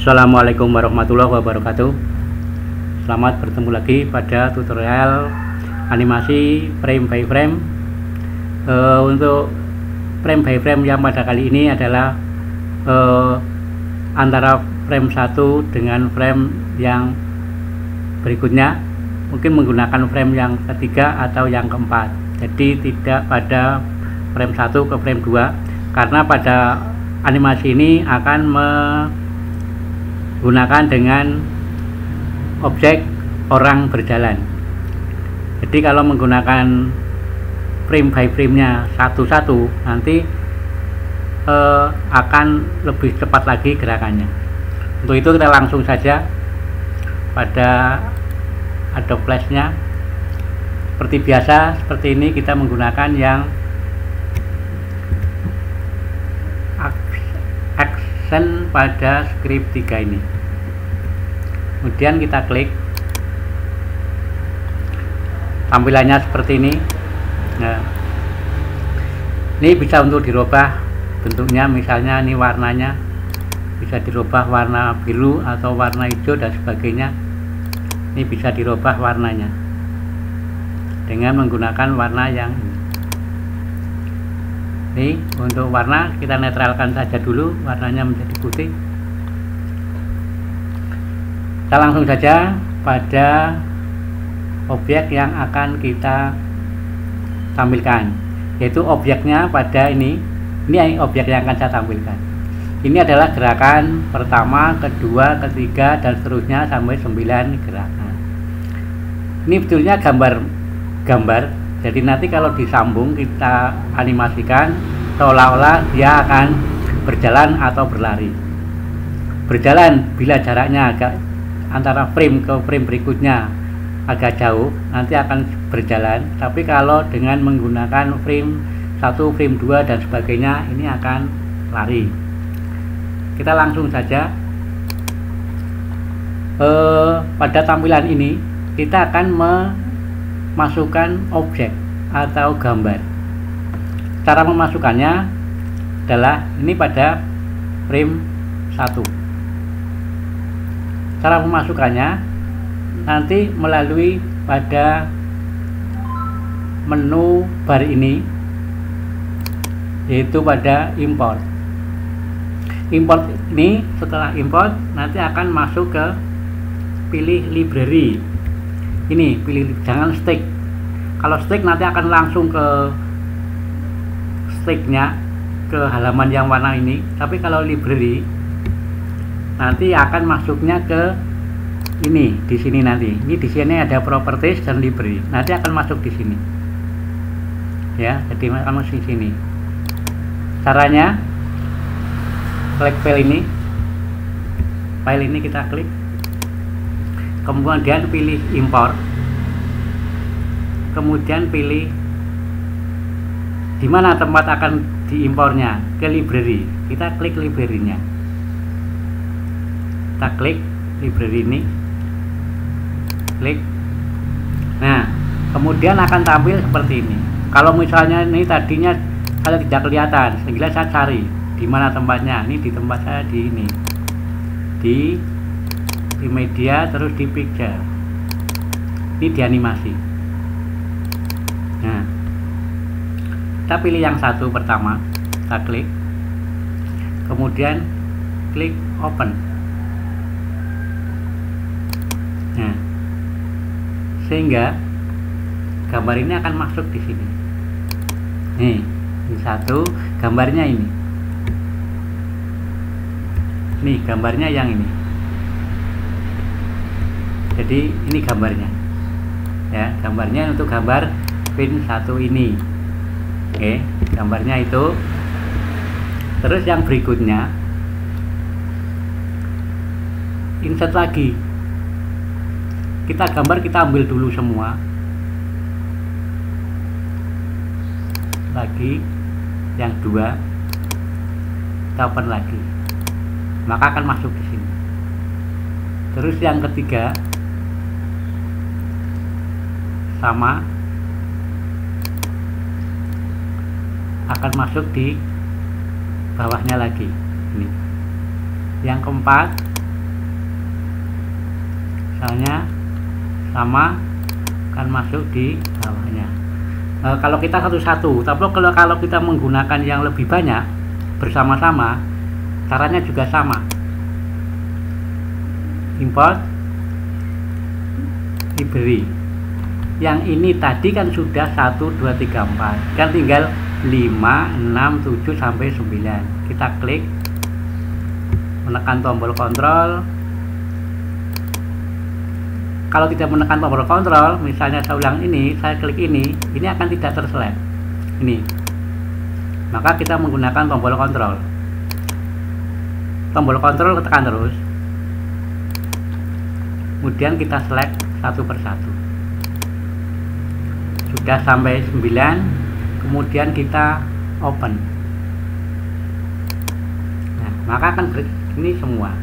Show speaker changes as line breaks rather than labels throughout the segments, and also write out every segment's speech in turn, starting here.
Assalamualaikum warahmatullahi wabarakatuh. Selamat bertemu lagi pada tutorial animasi frame by frame. Untuk frame by frame yang pada kali ini adalah antara frame 1 dengan frame yang berikutnya, mungkin menggunakan frame yang ketiga atau yang keempat. Jadi tidak pada frame 1 ke frame 2, karena pada animasi ini akan menggunakan dengan objek orang berjalan. Jadi kalau menggunakan frame by frame nya satu-satu, nanti akan lebih cepat lagi gerakannya. Untuk itu kita langsung saja pada Adobe Flash nya. Seperti biasa, seperti ini kita menggunakan yang action pada script 3 ini. Kemudian kita klik, tampilannya seperti ini. Nah, ini bisa untuk dirubah bentuknya, misalnya ini warnanya bisa dirubah warna biru atau warna hijau dan sebagainya. Ini bisa dirubah warnanya dengan menggunakan warna yang ini. Nih, untuk warna kita netralkan saja dulu, warnanya menjadi putih. Kita langsung saja pada objek yang akan kita tampilkan, yaitu objeknya pada ini objek yang akan saya tampilkan. Ini adalah gerakan pertama, kedua, ketiga, dan seterusnya sampai 9 gerakan. Ini betulnya gambar. Jadi nanti kalau disambung kita animasikan seolah-olah dia akan berjalan atau berlari. Berjalan bila jaraknya agak antara frame ke frame berikutnya agak jauh, nanti akan berjalan. Tapi kalau dengan menggunakan frame 1, frame 2 dan sebagainya, ini akan lari. Kita langsung saja pada tampilan ini kita akan memasukkan objek atau gambar. Cara memasukkannya adalah ini pada frame 1. Cara memasukkannya nanti melalui pada menu bar ini, yaitu pada import. Import ini, setelah import nanti akan masuk ke pilih library. Ini pilih, jangan stick. Kalau stick nanti akan langsung ke sticknya, ke halaman yang warna ini. Tapi kalau library nanti akan masuknya ke ini, di sini nanti. Ini di sini ada properties dan library. Nanti akan masuk di sini. Ya, jadi akan masuk di sini. Caranya klik file ini kita klik, kemudian pilih import, kemudian pilih di mana tempat akan diimpornya, ke library. Kita klik library-nya, kita klik library ini, klik. Nah, kemudian akan tampil seperti ini. Kalau misalnya ini tadinya saya tidak kelihatan, sehingga saya cari di mana tempatnya. Ini di tempat saya di ini, di media, terus di picture, ini di animasi. Nah, kita pilih yang satu pertama, kita klik, kemudian klik open. Nah, sehingga gambar ini akan masuk di sini. Nih, ini satu, gambarnya ini. Nih, gambarnya yang ini. Jadi ini gambarnya. Ya, gambarnya untuk gambar pin 1 ini. Oke, gambarnya itu. Terus yang berikutnya insert lagi. Kita gambar, kita ambil dulu semua. Lagi yang 2, kita open lagi, maka akan masuk di sini. Terus yang ketiga sama, akan masuk di bawahnya lagi. Ini yang keempat misalnya sama akan masuk di bawahnya. Kalau kita satu-satu, tapi kalau kita menggunakan yang lebih banyak bersama-sama, caranya juga sama. Import library. Yang ini tadi kan sudah 1, 2, 3, 4, kan tinggal 5, 6, 7 sampai 9. Kita klik, menekan tombol kontrol. Kalau tidak menekan tombol kontrol, misalnya saya ulang ini, saya klik ini akan tidak terselect. Ini. Maka kita menggunakan tombol kontrol. Tombol kontrol tekan terus. Kemudian kita select satu persatu. Sudah sampai 9, kemudian kita open. Nah, maka akan ini semua.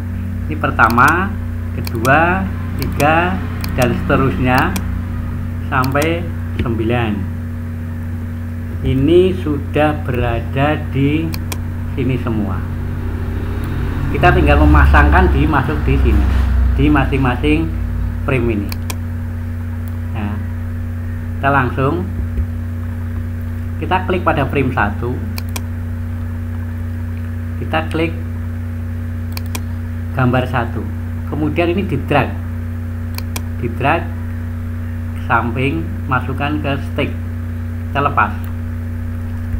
Ini pertama, kedua, 3, dan seterusnya sampai 9. Ini sudah berada di sini semua. Kita tinggal memasangkan masuk di sini, di masing-masing frame ini. Nah, kita langsung klik pada frame 1, kita klik gambar 1, kemudian ini di drag ke samping, masukkan ke stick, kita lepas.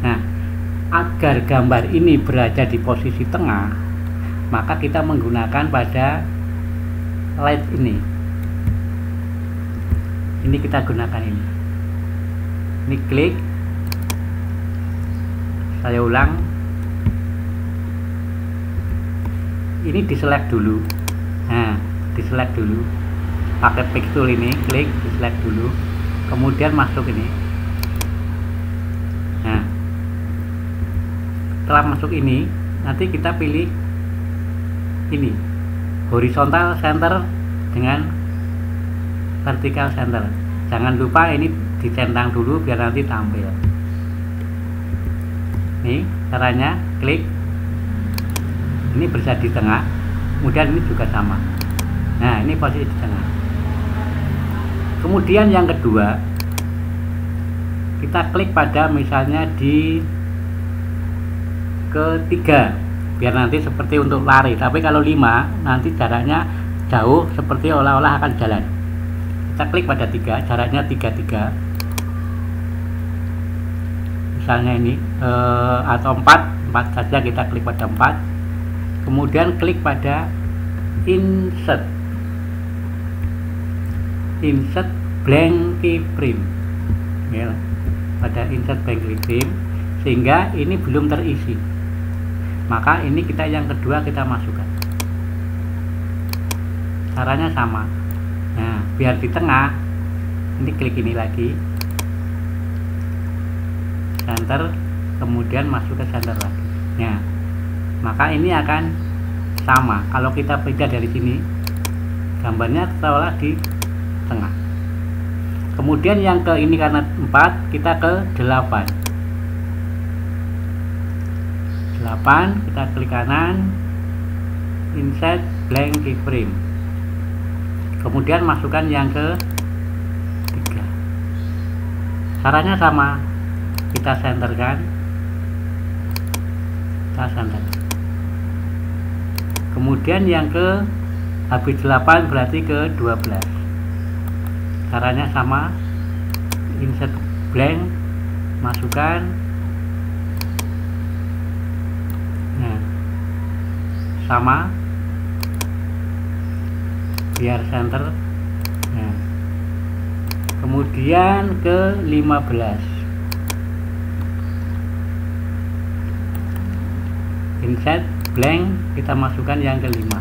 Nah, agar gambar ini berada di posisi tengah, maka kita menggunakan pada light ini kita gunakan ini klik, saya ulang, ini diselect dulu. Nah, diselect dulu pakai pick tool ini, klik, diselect dulu, kemudian masuk ini. Nah, setelah masuk ini, nanti kita pilih ini horizontal center dengan vertical center. Jangan lupa ini dicentang dulu biar nanti tampil. Nih caranya, klik, ini berada di tengah, kemudian ini juga sama. Nah, ini posisi di tengah. Kemudian yang kedua, kita klik pada misalnya di ketiga, biar nanti seperti untuk lari. Tapi kalau 5, nanti jaraknya jauh, seperti olah-olah akan jalan. Kita klik pada 3, jaraknya 3, misalnya ini, atau 4 saja, kita klik pada 4. Kemudian klik pada insert blank keyframe, ya, pada insert blank keyframe, sehingga ini belum terisi. Maka ini kita yang kedua kita masukkan. Caranya sama. Nah, biar di tengah, ini klik ini lagi, center, kemudian masuk ke center lagi. Nah, maka ini akan sama. Kalau kita pindah dari sini, gambarnya seolah di tengah. Kemudian yang ke ini karena 4, kita ke 8. 8, kita klik kanan, insert blank keyframe, kemudian masukkan yang ke 3. Caranya sama, kita centerkan, kemudian yang ke habis 8 berarti ke 12. Caranya sama, insert blank, masukkan. Nah, sama, biar center. Nah, kemudian ke 15, insert blank, kita masukkan yang ke-5.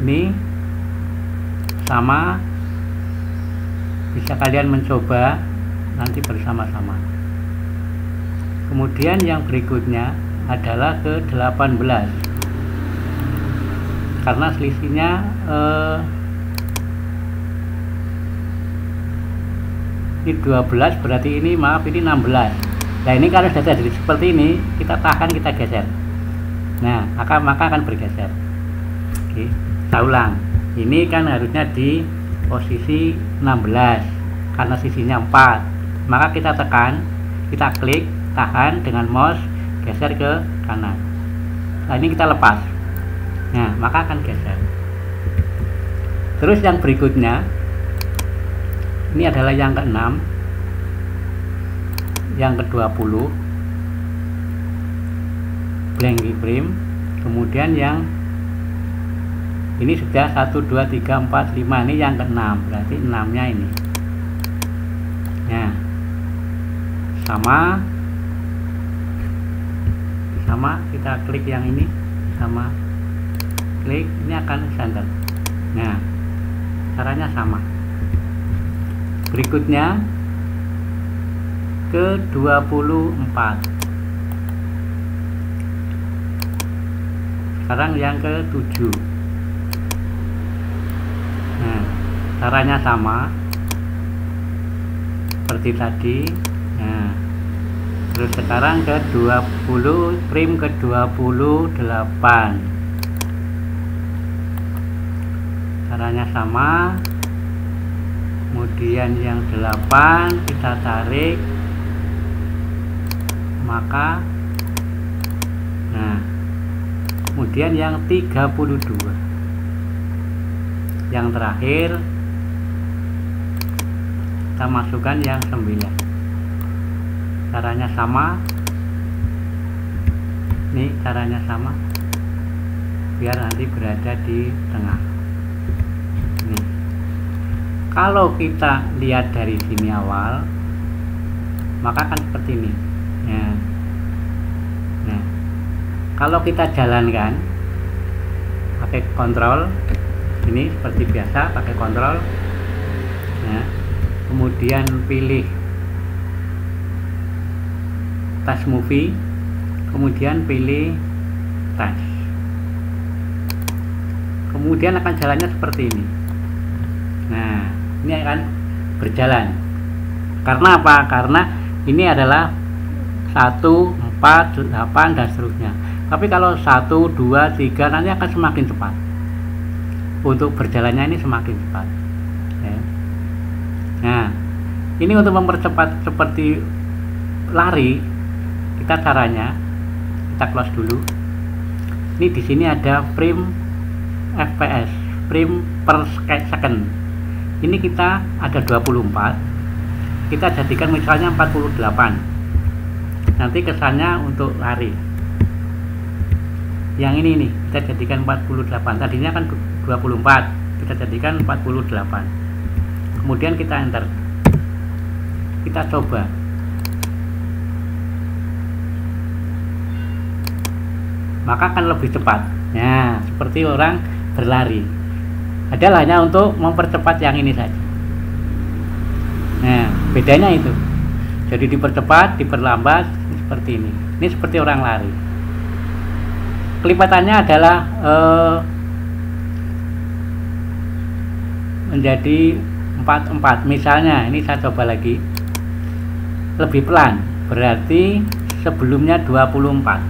Ini sama, bisa kalian mencoba nanti bersama-sama. Kemudian yang berikutnya adalah ke 18, karena selisihnya ini 12, berarti ini, maaf, ini 16. Nah, ini kalau sudah jadi seperti ini, kita tahan, kita geser. Nah, maka akan bergeser. Oke, saya ulang. Ini kan harusnya di posisi 16 karena sisinya 4, maka kita tekan, kita klik, tahan dengan mouse, geser ke kanan. Nah, ini kita lepas, nah maka akan geser. Terus yang berikutnya ini adalah yang ke-6, yang ke-20 blank frame. Kemudian yang ini sudah 1 2 3 4 5, ini yang ke-6, berarti 6 nya ini. Nah, sama kita klik yang ini, sama klik, ini akan center. Nah, caranya sama. Berikutnya ke 24, sekarang yang ke 7. Nah, caranya sama seperti tadi. Nah, terus sekarang ke 20, frame ke 28, caranya sama. Kemudian yang 8 kita tarik, maka nah, kemudian yang 32 yang terakhir kita masukkan yang 9. Caranya sama, ini caranya sama, biar nanti berada di tengah. Nih, kalau kita lihat dari sini awal, maka akan seperti ini. Nah, kalau kita jalankan pakai kontrol, ini seperti biasa pakai kontrol. Nah, kemudian pilih task movie, kemudian pilih task, kemudian akan jalannya seperti ini. Nah, ini akan berjalan. Karena apa? Karena ini adalah 1, 4, 8 dan seterusnya. Tapi kalau 1, 2, 3 nanti akan semakin cepat. Untuk berjalannya ini semakin cepat. Ya. Nah, ini untuk mempercepat seperti lari, kita caranya kita close dulu. Ini di sini ada frame fps, frame per second. Ini kita ada 24, kita jadikan misalnya 48. Nanti kesannya untuk lari. Yang ini nih kita jadikan 48, tadinya kan 24, kita jadikan 48. Kemudian kita enter, kita coba. Maka akan lebih cepat. Nah, seperti orang berlari. Adalah hanya untuk mempercepat yang ini saja. Nah, bedanya itu. Jadi dipercepat, diperlambat, seperti ini. Ini seperti orang lari. Kelipatannya adalah menjadi 44. Misalnya, ini saya coba lagi. Lebih pelan, berarti sebelumnya 24.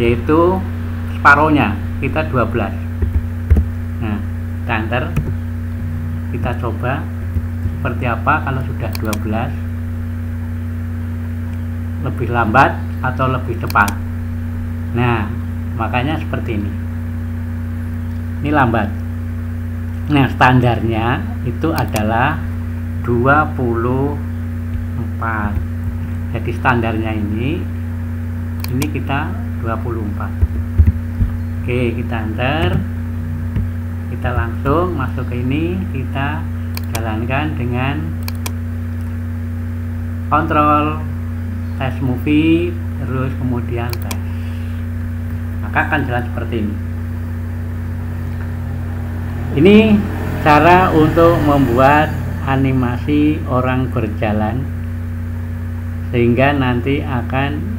Yaitu separohnya, kita 12. Nah, kita enter, kita coba seperti apa kalau sudah 12, lebih lambat atau lebih cepat. Nah, makanya seperti ini. Ini lambat. Nah, standarnya itu adalah 24. Jadi standarnya ini kita 24. Oke, kita enter, kita langsung masuk ke ini, kita jalankan dengan kontrol task movie, terus kemudian tes, maka akan jalan seperti ini. Ini cara untuk membuat animasi orang berjalan, sehingga nanti akan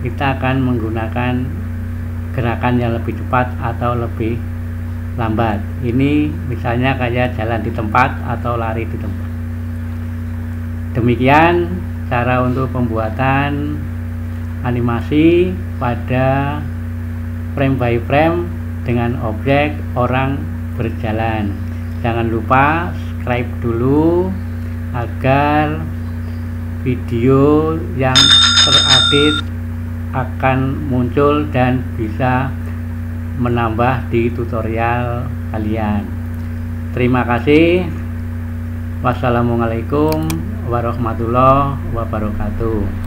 kita akan menggunakan gerakan yang lebih cepat atau lebih lambat. Ini misalnya kayak jalan di tempat atau lari di tempat. Demikian cara untuk pembuatan animasi pada frame by frame dengan objek orang berjalan. Jangan lupa subscribe dulu agar video yang terupdate akan muncul dan bisa menambah di tutorial kalian. Terima kasih. Wassalamualaikum warahmatullahi wabarakatuh.